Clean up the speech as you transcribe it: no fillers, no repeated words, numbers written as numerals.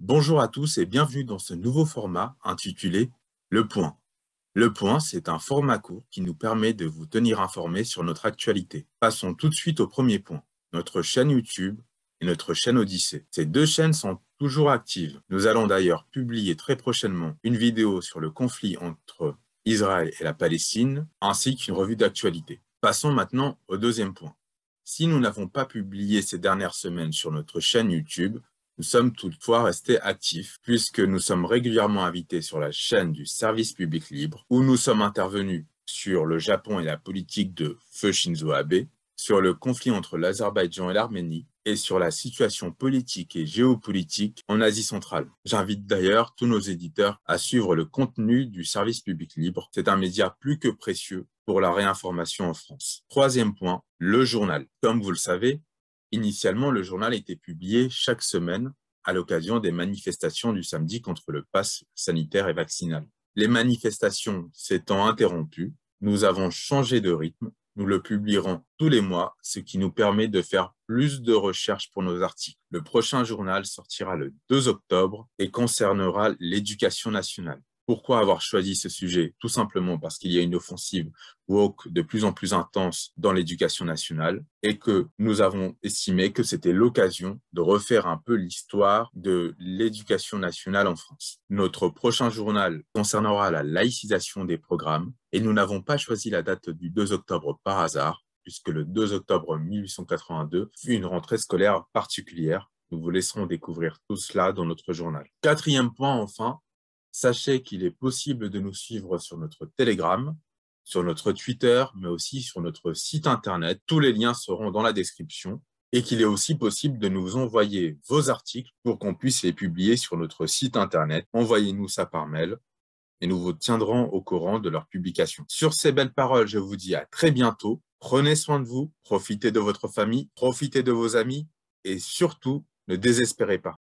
Bonjour à tous et bienvenue dans ce nouveau format intitulé Le Point. Le Point, c'est un format court qui nous permet de vous tenir informés sur notre actualité. Passons tout de suite au premier point, notre chaîne YouTube et notre chaîne Odyssée. Ces deux chaînes sont toujours actives. Nous allons d'ailleurs publier très prochainement une vidéo sur le conflit entre Israël et la Palestine, ainsi qu'une revue d'actualité. Passons maintenant au deuxième point. Si nous n'avons pas publié ces dernières semaines sur notre chaîne YouTube, nous sommes toutefois restés actifs puisque nous sommes régulièrement invités sur la chaîne du service public libre où nous sommes intervenus sur le Japon et la politique de feu Shinzo Abe, sur le conflit entre l'Azerbaïdjan et l'Arménie et sur la situation politique et géopolitique en Asie centrale. J'invite d'ailleurs tous nos éditeurs à suivre le contenu du service public libre. C'est un média plus que précieux pour la réinformation en France. Troisième point, le journal. Comme vous le savez, initialement, le journal était publié chaque semaine à l'occasion des manifestations du samedi contre le pass sanitaire et vaccinal. Les manifestations s'étant interrompues, nous avons changé de rythme. Nous le publierons tous les mois, ce qui nous permet de faire plus de recherches pour nos articles. Le prochain journal sortira le 2 octobre et concernera l'éducation nationale. Pourquoi avoir choisi ce sujet? Tout simplement parce qu'il y a une offensive woke de plus en plus intense dans l'éducation nationale et que nous avons estimé que c'était l'occasion de refaire un peu l'histoire de l'éducation nationale en France. Notre prochain journal concernera la laïcisation des programmes et nous n'avons pas choisi la date du 2 octobre par hasard puisque le 2 octobre 1882 fut une rentrée scolaire particulière. Nous vous laisserons découvrir tout cela dans notre journal. Quatrième point enfin, sachez qu'il est possible de nous suivre sur notre Telegram, sur notre Twitter, mais aussi sur notre site Internet. Tous les liens seront dans la description et qu'il est aussi possible de nous envoyer vos articles pour qu'on puisse les publier sur notre site Internet. Envoyez-nous ça par mail et nous vous tiendrons au courant de leur publication. Sur ces belles paroles, je vous dis à très bientôt. Prenez soin de vous, profitez de votre famille, profitez de vos amis et surtout, ne désespérez pas.